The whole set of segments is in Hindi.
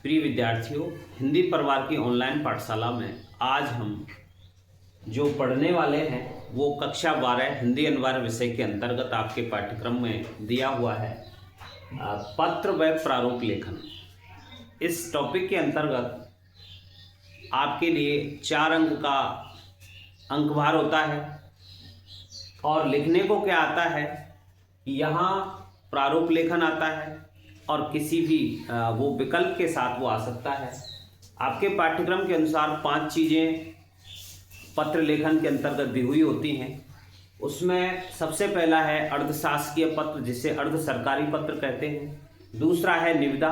प्रिय विद्यार्थियों, हिंदी परिवार की ऑनलाइन पाठशाला में आज हम जो पढ़ने वाले हैं वो कक्षा 12 हिंदी अनिवार्य विषय के अंतर्गत आपके पाठ्यक्रम में दिया हुआ है पत्र व प्रारूप लेखन। इस टॉपिक के अंतर्गत आपके लिए 4 अंक का अंकभार होता है और लिखने को क्या आता है, यहाँ प्रारूप लेखन आता है और किसी भी वो विकल्प के साथ वो आ सकता है। आपके पाठ्यक्रम के अनुसार 5 चीज़ें पत्र लेखन के अंतर्गत दी हुई होती हैं। उसमें सबसे पहला है अर्धशासकीय पत्र, जिसे अर्ध सरकारी पत्र कहते हैं। दूसरा है निविदा,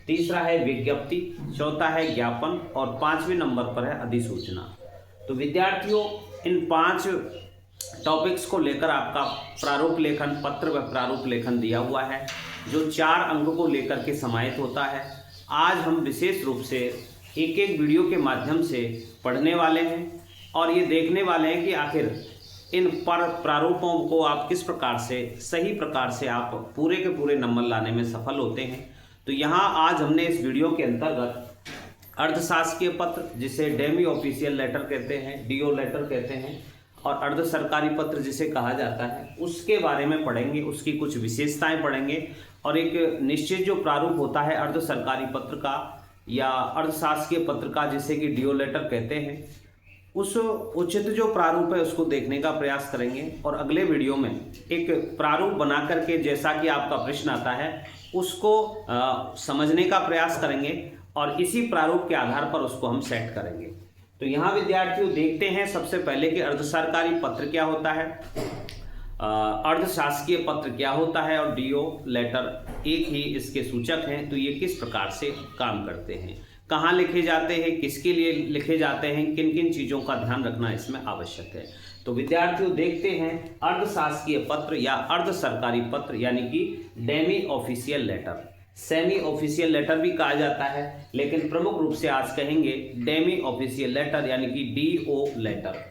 तीसरा है विज्ञप्ति, चौथा है ज्ञापन और 5वें नंबर पर है अधिसूचना। तो विद्यार्थियों, इन 5 टॉपिक्स को लेकर आपका प्रारूप लेखन, पत्र व प्रारूप लेखन दिया हुआ है, जो 4 अंक को लेकर के समाहित होता है। आज हम विशेष रूप से एक एक वीडियो के माध्यम से पढ़ने वाले हैं और ये देखने वाले हैं कि आखिर इन प्रारूपों को आप किस प्रकार से सही प्रकार से आप पूरे के पूरे नंबर लाने में सफल होते हैं। तो यहाँ आज हमने इस वीडियो के अंतर्गत अर्धशासकीय पत्र, जिसे डेमी ऑफिशियल लेटर कहते हैं, डीओ लेटर कहते हैं, और अर्ध सरकारी पत्र जिसे कहा जाता है, उसके बारे में पढ़ेंगे। उसकी कुछ विशेषताएं पढ़ेंगे और एक निश्चित जो प्रारूप होता है अर्ध सरकारी पत्र का या अर्धशासकीय पत्र का, जिसे कि डीओ लेटर कहते हैं, उस उचित जो प्रारूप है उसको देखने का प्रयास करेंगे। और अगले वीडियो में एक प्रारूप बना करके, जैसा कि आपका प्रश्न आता है, उसको समझने का प्रयास करेंगे और इसी प्रारूप के आधार पर उसको हम सेट करेंगे। तो यहाँ विद्यार्थियों देखते हैं सबसे पहले कि अर्ध सरकारी पत्र क्या होता है, अर्धशासकीय पत्र क्या होता है और डीओ लेटर एक ही इसके सूचक हैं। तो ये किस प्रकार से काम करते हैं, कहाँ लिखे जाते हैं, किसके लिए लिखे जाते हैं, किन किन चीज़ों का ध्यान रखना इसमें आवश्यक है। तो विद्यार्थियों देखते हैं अर्धशासकीय पत्र या अर्ध सरकारी पत्र, यानी कि demi official letter, semi official letter भी कहा जाता है, लेकिन प्रमुख रूप से आज कहेंगे डेमी ऑफिशियल लेटर यानी कि डीओ लेटर।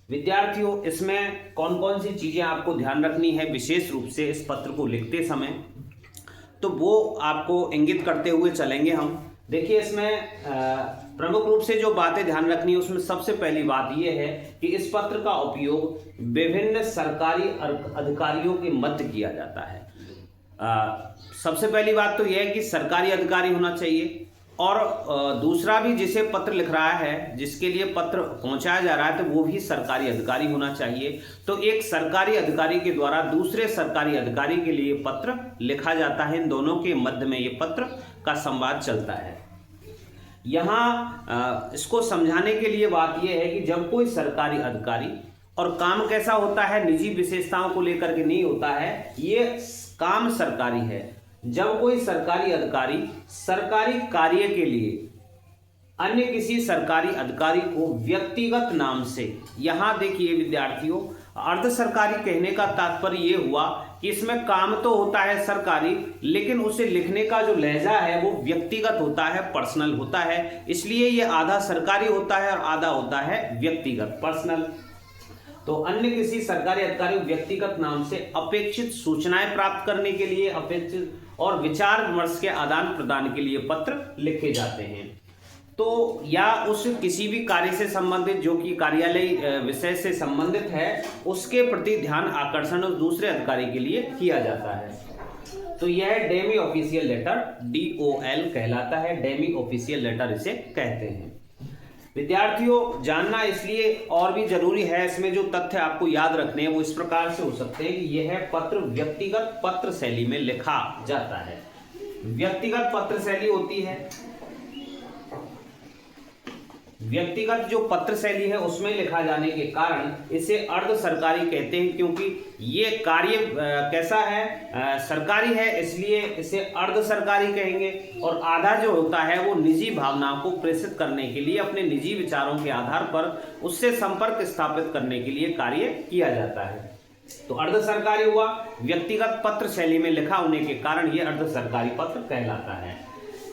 विद्यार्थियों, इसमें कौन कौन सी चीज़ें आपको ध्यान रखनी है विशेष रूप से इस पत्र को लिखते समय, तो वो आपको इंगित करते हुए चलेंगे हम। देखिए, इसमें प्रमुख रूप से जो बातें ध्यान रखनी है उसमें सबसे पहली बात यह है कि इस पत्र का उपयोग विभिन्न सरकारी अधिकारियों के मध्य किया जाता है। सबसे पहली बात तो यह है कि सरकारी अधिकारी होना चाहिए और दूसरा भी जिसे पत्र लिख रहा है, जिसके लिए पत्र पहुंचाया जा रहा है, तो वो भी सरकारी अधिकारी होना चाहिए। तो एक सरकारी अधिकारी के द्वारा दूसरे सरकारी अधिकारी के लिए पत्र लिखा जाता है। इन दोनों के मध्य में ये पत्र का संवाद चलता है। यहाँ इसको समझाने के लिए बात यह है कि जब कोई सरकारी अधिकारी, और काम कैसा होता है, निजी विशेषताओं को लेकर के नहीं होता है, ये काम सरकारी है। जब कोई सरकारी अधिकारी सरकारी कार्य के लिए अन्य किसी सरकारी अधिकारी को व्यक्तिगत नाम से, यहां देखिए विद्यार्थियों, अर्ध सरकारी कहने का तात्पर्य यह हुआ कि इसमें काम तो होता है सरकारी, लेकिन उसे लिखने का जो लहजा है वो व्यक्तिगत होता है, पर्सनल होता है। इसलिए ये आधा सरकारी होता है और आधा होता है व्यक्तिगत, पर्सनल। तो अन्य किसी सरकारी अधिकारी व्यक्तिगत नाम से अपेक्षित सूचनाएं प्राप्त करने के लिए, अपेक्षित और विचार विमर्श के आदान प्रदान के लिए पत्र लिखे जाते हैं। तो या उस किसी भी कार्य से संबंधित, जो कि कार्यालय विषय से संबंधित है, उसके प्रति ध्यान आकर्षण उस दूसरे अधिकारी के लिए किया जाता है। तो यह डेमी ऑफिशियल लेटर DOL कहलाता है, डेमी ऑफिशियल लेटर इसे कहते हैं। विद्यार्थियों, जानना इसलिए और भी जरूरी है, इसमें जो तथ्य आपको याद रखने हैं वो इस प्रकार से हो सकते हैं कि यह पत्र व्यक्तिगत पत्र शैली में लिखा जाता है। व्यक्तिगत पत्र शैली होती है, व्यक्तिगत जो पत्र शैली है उसमें लिखा जाने के कारण इसे अर्ध सरकारी कहते हैं, क्योंकि ये कार्य कैसा है, सरकारी है, इसलिए इसे अर्ध सरकारी कहेंगे। और आधा जो होता है वो निजी भावनाओं को प्रेषित करने के लिए, अपने निजी विचारों के आधार पर उससे संपर्क स्थापित करने के लिए कार्य किया जाता है। तो अर्ध सरकारी हुआ, व्यक्तिगत पत्र शैली में लिखा होने के कारण यह अर्ध सरकारी पत्र कहलाता है।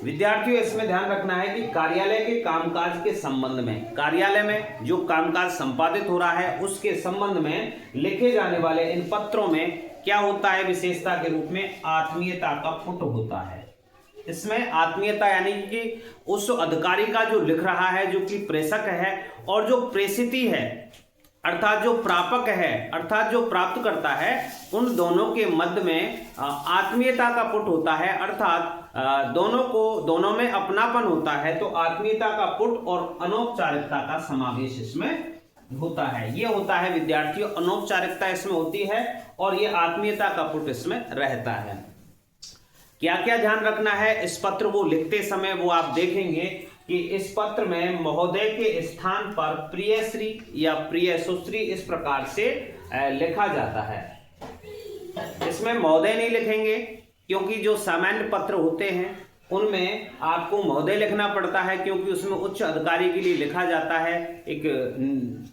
विद्यार्थियों, इसमें ध्यान रखना है कि कार्यालय के कामकाज के संबंध में, कार्यालय में जो कामकाज संपादित हो रहा है उसके संबंध में लिखे जाने वाले इन पत्रों में क्या होता है, विशेषता के रूप में आत्मीयता का पुट होता है। इसमें आत्मीयता यानी कि उस अधिकारी का जो लिख रहा है, जो कि प्रेषक है, और जो प्रेषिती है अर्थात जो प्रापक है अर्थात जो प्राप्त करता है, उन दोनों के मध्य में आत्मीयता का पुट होता है, अर्थात दोनों में अपनापन होता है। तो आत्मीयता का पुट और अनौपचारिकता का समावेश इसमें होता है। ये होता है विद्यार्थियों, अनौपचारिकता इसमें होती है और ये आत्मीयता का पुट इसमें रहता है। क्या क्या ध्यान रखना है इस पत्र को लिखते समय, वो आप देखेंगे कि इस पत्र में महोदय के स्थान पर प्रिय श्री या प्रिय सुश्री इस प्रकार से लिखा जाता है। इसमें महोदय नहीं लिखेंगे क्योंकि जो सामान्य पत्र होते हैं उनमें आपको महोदय लिखना पड़ता है, क्योंकि उसमें उच्च अधिकारी के लिए लिखा जाता है, एक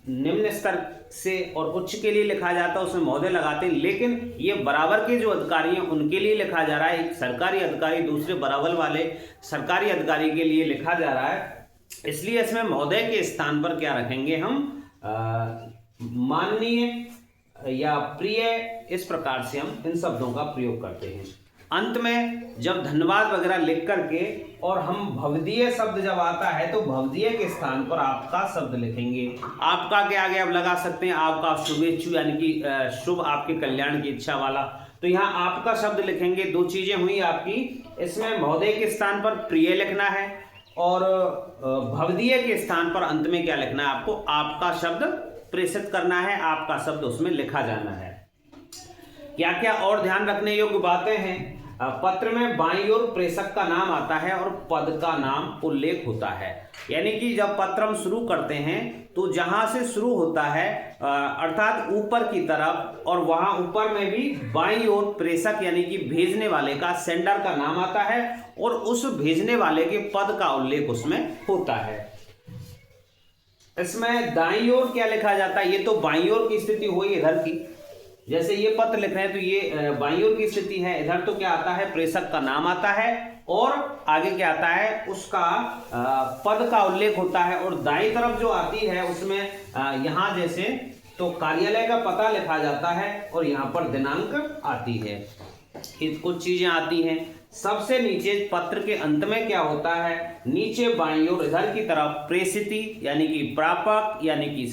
निम्न स्तर से और उच्च के लिए लिखा जाता है, उसमें महोदय लगाते हैं। लेकिन ये बराबर के जो अधिकारी हैं उनके लिए लिखा जा रहा है, एक सरकारी अधिकारी दूसरे बराबर वाले सरकारी अधिकारी के लिए लिखा जा रहा है, इसलिए इसमें महोदय के स्थान पर क्या रखेंगे हम, माननीय या प्रिय, इस प्रकार से हम इन शब्दों का प्रयोग करते हैं। अंत में जब धन्यवाद वगैरह लिख करके और हम भवदीय शब्द जब आता है तो भवदीय के स्थान पर आपका शब्द लिखेंगे। आपका के आगे आप लगा सकते हैं आपका शुभेच्छु यानी कि शुभ आपके कल्याण की इच्छा वाला, तो यहाँ आपका शब्द लिखेंगे। दो चीजें हुई आपकी, इसमें महोदय के स्थान पर प्रिय लिखना है और भवदीय के स्थान पर अंत में क्या लिखना है, आपको आपका शब्द प्रेषित करना है, आपका शब्द उसमें लिखा जाना है। क्या क्या और ध्यान रखने योग्य बातें हैं, पत्र में बाईं ओर प्रेषक का नाम आता है और पद का नाम उल्लेख होता है। यानी कि जब पत्र हम शुरू करते हैं तो जहां से शुरू होता है अर्थात ऊपर की तरफ, और वहां ऊपर में भी बाईं ओर प्रेषक यानी कि भेजने वाले का, सेंडर का नाम आता है और उस भेजने वाले के पद का उल्लेख उसमें होता है। इसमें दाईं ओर क्या लिखा जाता है, ये तो बाईं ओर की स्थिति हुई इधर की, जैसे ये पत्र लिख रहे हैं तो ये बाईं ओर की स्थिति है। इधर तो क्या आता है, प्रेषक का नाम आता है और आगे क्या आता है, उसका पद का उल्लेख होता है। और दाईं तरफ जो आती है उसमें यहाँ जैसे तो कार्यालय का पता लिखा जाता है और यहाँ पर दिनांक आती है, कुछ चीजें आती हैं। सबसे नीचे पत्र के अंत में क्या होता है, नीचे बाईं ओर इधर की तरफ प्रेषिती यानी कि प्रापक यानी कि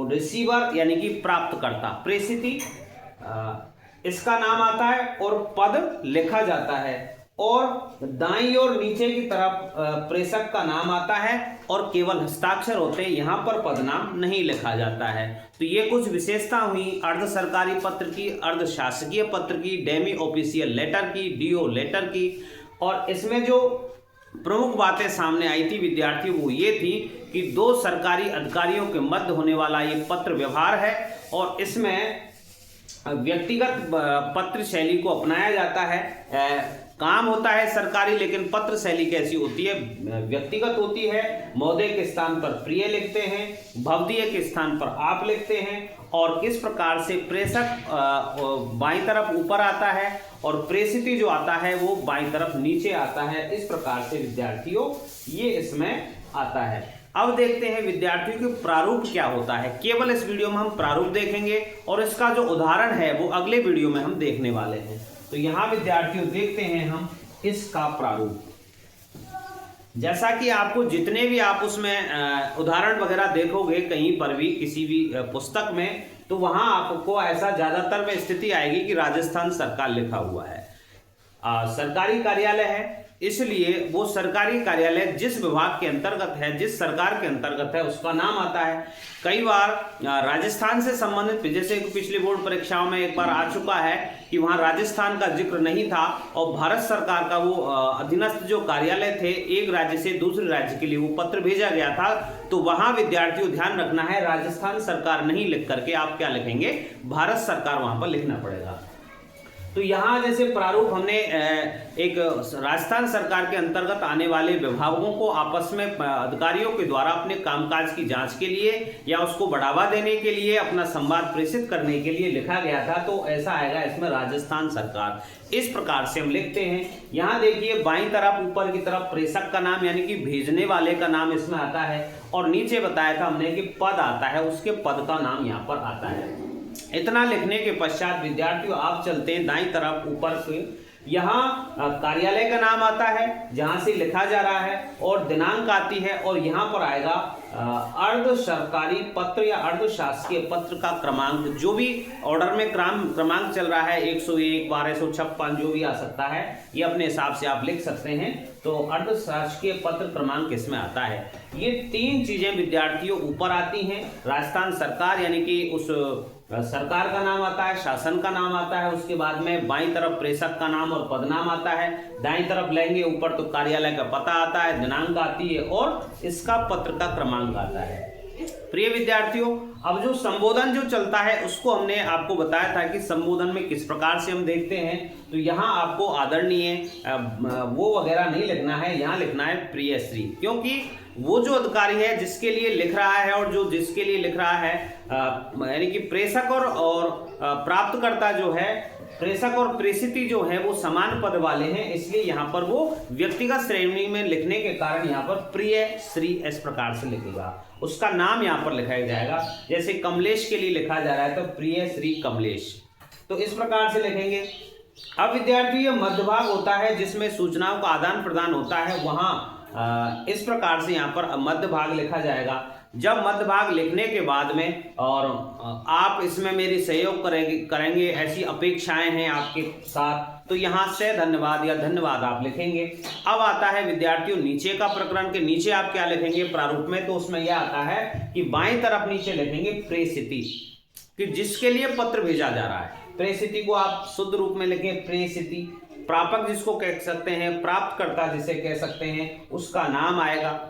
रिसीवर यानी कि प्राप्तकर्ता, प्रेषिती इसका नाम आता है और पद लिखा जाता है। और दाईं ओर नीचे की तरफ प्रेषक का नाम आता है और केवल हस्ताक्षर होते हैं, यहाँ पर पदनाम नहीं लिखा जाता है। तो ये कुछ विशेषता हुई अर्ध सरकारी पत्र की, अर्ध शासकीय पत्र की, डेमी ऑफिशियल लेटर की, डीओ लेटर की। और इसमें जो प्रमुख बातें सामने आई थी विद्यार्थियों, वो ये थी कि दो सरकारी अधिकारियों के मध्य होने वाला ये पत्र व्यवहार है और इसमें व्यक्तिगत पत्र शैली को अपनाया जाता है। काम होता है सरकारी, लेकिन पत्र शैली कैसी होती है, व्यक्तिगत होती है। महोदय के स्थान पर प्रिय लिखते हैं, भवदीय के स्थान पर आप लिखते हैं और किस प्रकार से प्रेषक बाईं तरफ ऊपर आता है और प्रेषिती जो आता है वो बाईं तरफ नीचे आता है। इस प्रकार से विद्यार्थियों ये इसमें आता है। अब देखते हैं विद्यार्थियों के प्रारूप क्या होता है। केवल इस वीडियो में हम प्रारूप देखेंगे और इसका जो उदाहरण है वो अगले वीडियो में हम देखने वाले हैं। तो यहाँ विद्यार्थियों देखते हैं हम इसका प्रारूप। जैसा कि आपको जितने भी आप उसमें उदाहरण वगैरह देखोगे कहीं पर भी किसी भी पुस्तक में, तो वहां आपको ऐसा ज्यादातर में स्थिति आएगी कि राजस्थान सरकार लिखा हुआ है। सरकारी कार्यालय है, इसलिए वो सरकारी कार्यालय जिस विभाग के अंतर्गत है, जिस सरकार के अंतर्गत है, उसका नाम आता है। कई बार राजस्थान से संबंधित, जैसे पिछली बोर्ड परीक्षाओं में एक बार आ चुका है कि वहां राजस्थान का जिक्र नहीं था और भारत सरकार का वो अधीनस्थ जो कार्यालय थे, एक राज्य से दूसरे राज्य के लिए वो पत्र भेजा गया था, तो वहां विद्यार्थियों ध्यान रखना है राजस्थान सरकार नहीं लिख करके आप क्या लिखेंगे, भारत सरकार वहां पर लिखना पड़ेगा। तो यहाँ जैसे प्रारूप हमने एक राजस्थान सरकार के अंतर्गत आने वाले विभागों को आपस में अधिकारियों के द्वारा अपने कामकाज की जांच के लिए या उसको बढ़ावा देने के लिए, अपना संवाद प्रेषित करने के लिए लिखा गया था। तो ऐसा आएगा इसमें राजस्थान सरकार, इस प्रकार से हम लिखते हैं। यहाँ देखिए बाईं तरफ ऊपर की तरफ प्रेषक का नाम यानी कि भेजने वाले का नाम इसमें आता है और नीचे बताया था हमने कि पद आता है, उसके पद का नाम यहाँ पर आता है। इतना लिखने के पश्चात विद्यार्थियों आप चलते हैं दाईं तरफ ऊपर के यहाँ कार्यालय का नाम आता है जहाँ से लिखा जा रहा है, और दिनांक आती है, और यहाँ पर आएगा अर्ध सरकारी पत्र या अर्ध शासकीय पत्र का क्रमांक। जो भी ऑर्डर में क्रमांक चल रहा है 101, 1256 जो भी आ सकता है, ये अपने हिसाब से आप लिख सकते हैं। तो अर्ध शासकीय पत्र क्रमांक इसमें आता है। ये 3 चीजें विद्यार्थियों ऊपर आती हैं। राजस्थान सरकार यानी कि उस सरकार का नाम आता है, शासन का नाम आता है, उसके बाद में बाईं तरफ प्रेषक का नाम और पदनाम आता है, दाईं तरफ लेंगे ऊपर तो कार्यालय का पता आता है, दिनांक आती है और इसका पत्र का क्रमांक आता है। प्रिय विद्यार्थियों, अब जो संबोधन जो चलता है उसको हमने आपको बताया था कि संबोधन में किस प्रकार से हम देखते हैं। तो यहाँ आपको आदरणीय वो वगैरह नहीं लिखना है, यहाँ लिखना है प्रिय श्री, क्योंकि वो जो अधिकारी है जिसके लिए लिख रहा है और जो जिसके लिए लिख रहा है यानी कि प्रेषक और प्राप्तकर्ता जो है, प्रेषक और प्रेषिती जो है वो समान पद वाले हैं, इसलिए यहाँ पर वो व्यक्तिगत श्रेणी में लिखने के कारण यहाँ पर प्रिय श्री इस प्रकार से लिखेगा। उसका नाम यहाँ पर लिखा जाएगा। जैसे कमलेश के लिए लिखा जा रहा है तो प्रिय श्री कमलेश, तो इस प्रकार से लिखेंगे। अब विद्यार्थी, ये मध्य भाग होता है जिसमें सूचनाओं का आदान प्रदान होता है, वहाँ इस प्रकार से यहाँ पर मध्य भाग लिखा जाएगा। जब मध्य भाग लिखने के बाद में और आप इसमें मेरी सहयोग करेंगे ऐसी अपेक्षाएं हैं आपके साथ, तो यहाँ से धन्यवाद या धन्यवाद आप लिखेंगे। अब आता है विद्यार्थियों नीचे का प्रकरण के नीचे आप क्या लिखेंगे प्रारूप में, तो उसमें यह आता है कि बाईं तरफ नीचे लिखेंगे प्रेषिती, कि जिसके लिए पत्र भेजा जा रहा है। प्रेषिती को आप शुद्ध रूप में लिखें प्रेषिती। प्रापक जिसको कह सकते हैं, प्राप्तकर्ता जिसे कह सकते हैं, उसका नाम आएगा।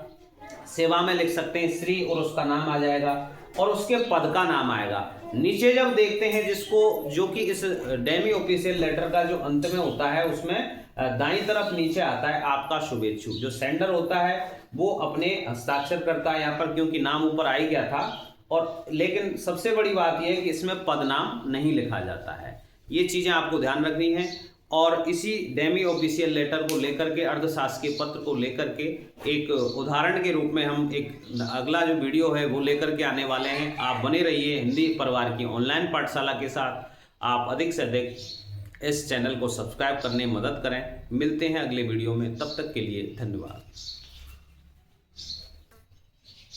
सेवा में लिख सकते हैं श्री और उसका नाम आ जाएगा और उसके पद का नाम आएगा। नीचे जब देखते हैं जिसको, जो कि इस डेमी ऑफिशियल लेटर का जो अंत में होता है उसमें दाईं तरफ नीचे आता है आपका शुभेच्छु। जो सेंडर होता है वो अपने हस्ताक्षर करता है यहाँ पर, क्योंकि नाम ऊपर आ ही गया था। और लेकिन सबसे बड़ी बात यह है कि इसमें पद नाम नहीं लिखा जाता है। ये चीजें आपको ध्यान रखनी है। और इसी डेमी ऑफिशियल लेटर को लेकर के, अर्धशासकीय पत्र को लेकर के एक उदाहरण के रूप में हम एक अगला जो वीडियो है वो लेकर के आने वाले हैं। आप बने रहिए हिंदी परिवार की ऑनलाइन पाठशाला के साथ। आप अधिक से अधिक इस चैनल को सब्सक्राइब करने में मदद करें। मिलते हैं अगले वीडियो में, तब तक के लिए धन्यवाद।